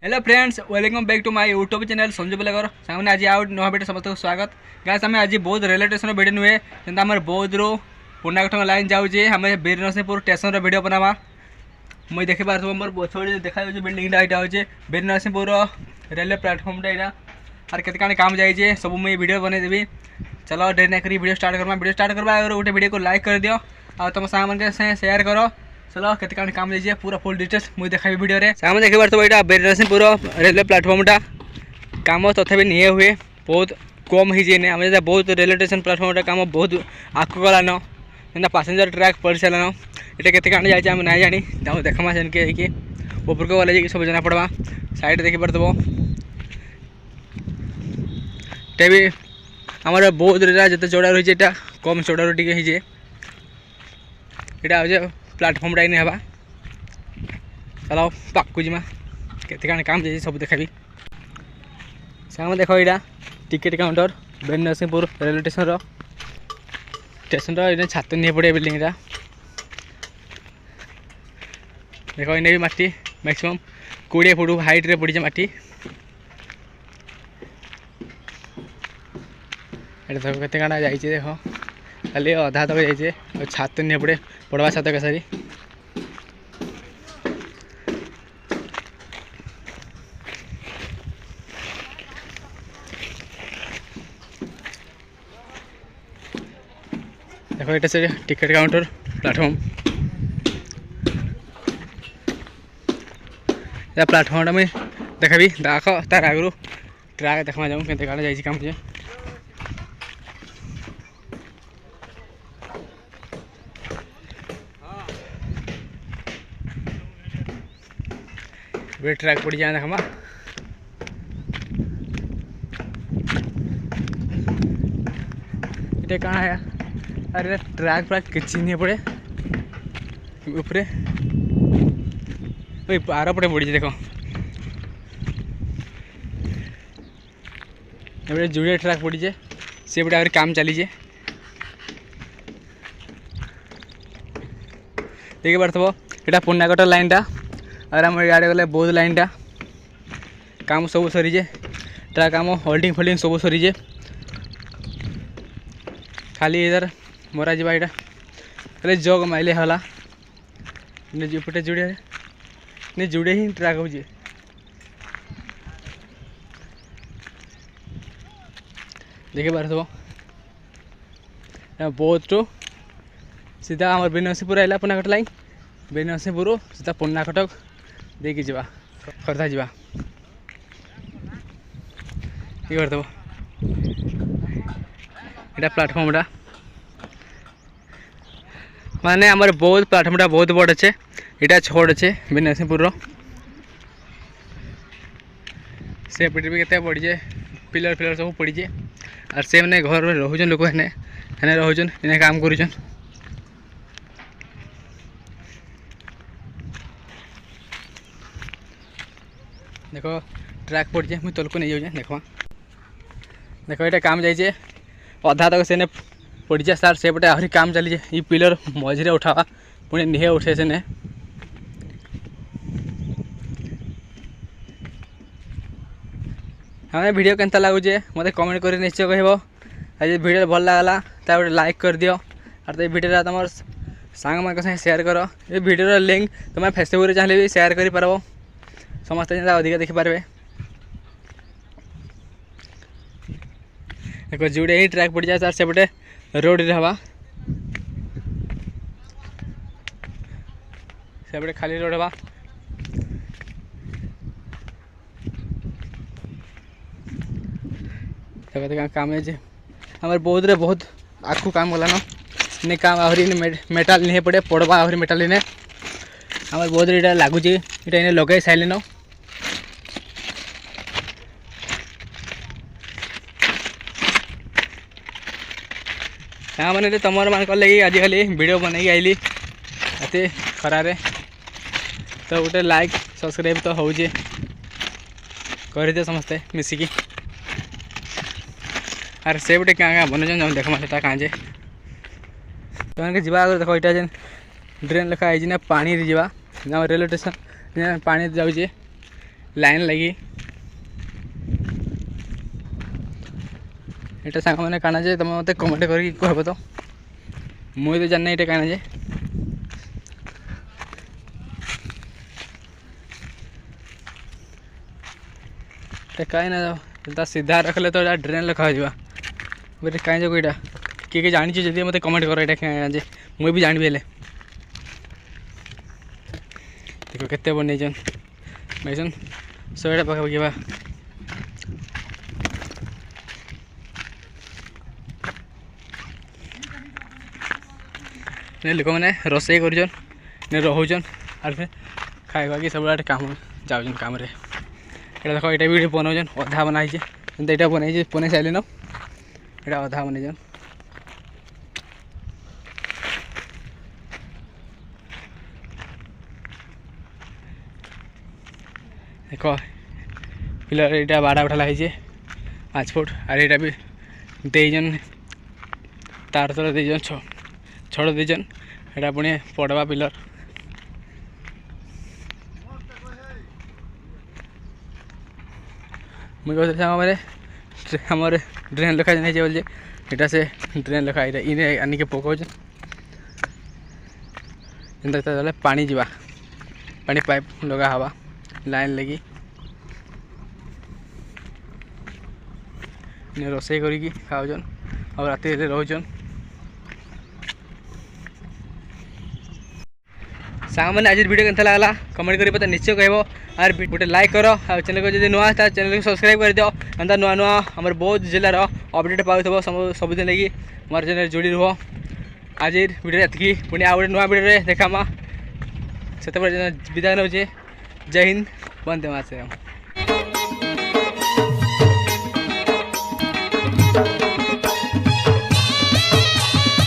Hello friends, welcome back to my YouTube channel Sanju Belgar सामने आज आउ नया वीडियो समस्त स्वागत। गाइस आम आज बौद्ध रेलवे स्टेशन वीडियो नुहे जेनता आम बौद्ध रू पुनाकटंग लाइन जाऊे आम वीर नरसिंहपुर स्टेशन वीडियो बनावा। मुझे देखी पार्थ मोर पछे देखा बिल्डिंगटा यहाँ हूँ वीर नरसिंहपुर रेलवे प्लाटफर्मटा यहाँ और केत काम जाइए सब मुझे वीडियो बनईदेवी। चलो डेरी ना करी वीडियो स्टार्ट करवा गोटे वीडियो को लाइक कर दियो और तुम सांग मन शेयर करो। चलो केत काम जाइए पूरा फुल डिटेल्स मुझे देखा वीडियो रे सामने देखी पार्थ यहाँ वीर नरसिंहपुर रेलवे प्लाटफर्मटा काम तथापि नहीं हुए बहुत कम ही आम बहुत रेलवे स्टेशन प्लाटफर्मटा काम बहुत आग गलान जेना पैसेंजर ट्रैक पड़ सारान ये केत जाए आम ना जानी देखमा से ऊपर को गले सब जना पड़वा साइड देखी पार्थ भी आम बौद्ध जिते चौड़ा रही है कम चौड़ा टे यहाँ हूँ प्लाटफर्मटा इन हवा। चलो पाकू जीमा केत काम जाइए सब देखाबी सामने देख यहाँ टिकेट काउंटर वीर नरसिंहपुर रेलवे स्टेशन इन छात नहीं पड़े बिल्डिंगटा देख इन भी माटी मैक्सिमम 20 फुट हाइट रे पड़ी माटी देख केत जाइए देख खाली अधा तक जाइए छात नहीं पड़े पड़वा छात के सारी देखो ये से टिकेट काउंटर प्लाटफर्म या प्लाटफर्मटा मुझे देखाबी देख तार आगु ट्राक देखा जाऊँ के जाइए काम से ट्रैक पड़ी जाए देखा ये कहाँ है अरे ट्रैक प्राक किसी नहीं पड़े ऊपर आर पटे पड़ी देख जुड़े ट्रैक पड़ी सी पटे आगे काम चलीजे देखी पार्थ यहाँ पुनाकट लाइनटा और आम इे गले बौद्ध लाइनटा काम सब सरीजे ट्रैक काम होल्डिंग फोल्डिंग सब सरीजे खाली इधर मरा जा यहाँ खाली जग माइले हला पटे जुड़े नहीं जुड़े ही ट्रैक हो देखिए पार्थ बौद्ध टू सीधा आम वीर नरसिंहपुर आइला पुनाकट लाइन वीर नरसिंहपुर सीधा पुनाकटक देखी जा खर्धा जा ये करदेव यहाँ प्लाटफर्मटा माने आमर बौद्ध प्लाटफर्मटा बहुत बड़ अच्छे यहाँ छोट अच्छे वीर नरसिंहपुर से पटे भी केते पड़ी जाए पिलर फिलर सब पड़ी जाए और से मैंने घर में रोचन लोक हेने रोचन इन्हें काम करुचन देखो ट्रैक पड़ जाए मुझे तलको नहीं जाऊँ देख ये काम जाइए अधा तक से पड़ जाए सार से पटे आहरी काम चली ये पिलर मझे उठावा पुणी निहे उठे से हमें वीडियो केनता लगुचे मत कमेंट कर निश्चय कह आज वीडियो भल लगला तो गोटे लाइक कर दियो और ये वीडियो तुम सांग मान शेयर कर ये वीडियो लिंक तुम फेसबुक चाहिए भी शेयर कर पार समस्त अधिक देखिपारे देखो जुड़े ही ट्रैक पड़ जाए सर सेपटे रोड हवा सेपटे खाली रोड हवा देखो काम है हमारे बौद्ध रे बहुत आखू काम गलान नहीं काम आहरी मेटाल नहीं पड़े पड़वा आहरी मेटाल इन्हें हमारे बौद्ध रे लगुच ये लगे सारे हाँ मैंने तुम मान लगे आजिकल वीडियो बनई आईली ये खरारे तो गोटे लाइक सब्सक्राइब तो हो कर समस्ते मिसिकी अरे से गोटे क्या क्या बनौन देखमा से कहाँ जे तुम जा देख यहाँ जेन ड्रेन लिखा है ना पानी जा रेलवे स्टेशन पानी जाऊे लाइन लगी एटा सांग मैंने काना जे तुम मत कमेंट करके कहब तो मुई तो जाने ये काना जे कहीं ना सीधा रखले तो ड्रेन लिखा जा बोले कहीं जो कईटा किए जानी जब मत कमेंट कर ये जे मुई भी जानवी हेले देखो केते बनईन बैसन 100 पाखापाखि बा लोक मैंने रोसे कर रोचन आर फिर खाଇବା कि सब काम जाऊन कम देख ये भी बनाऊन अधा बनाई यहाँ बन सारे न यहाँ अधा बनईन देख पिलर यहाँ बाड़ा उठा लगे 5 फुट और यहाँ भी देजन तार तर देजन छड़ देजन यहाँ पुणी पड़वा पिलर मुझे कहते आमर ड्रेन लेखा नहीं बोल यहाँ से ड्रेन लेखा इने आनिके पकाउन जेनता पानी जीवा पानी पाइप लगा हवा लाइन लगी रोसे करी खाऊन और राति रोचन सांग मैंने आज वीडियो के लगला कमेंट करी पता निश्चय कह और गोटे लाइक कर और चैनल को जब नुआ था चैनल को सब्सक्राइब कर दियो एंता नुआ नुआ आम बौद्ध जिलार अपडेट पाऊब सबुदिन लगी मोर चैनल जोड़ी रुह आज वीडियो एति पुणी आ गए नुआ वीडियो देखा से विदाय नौ जय हिंद वंदे मातरम।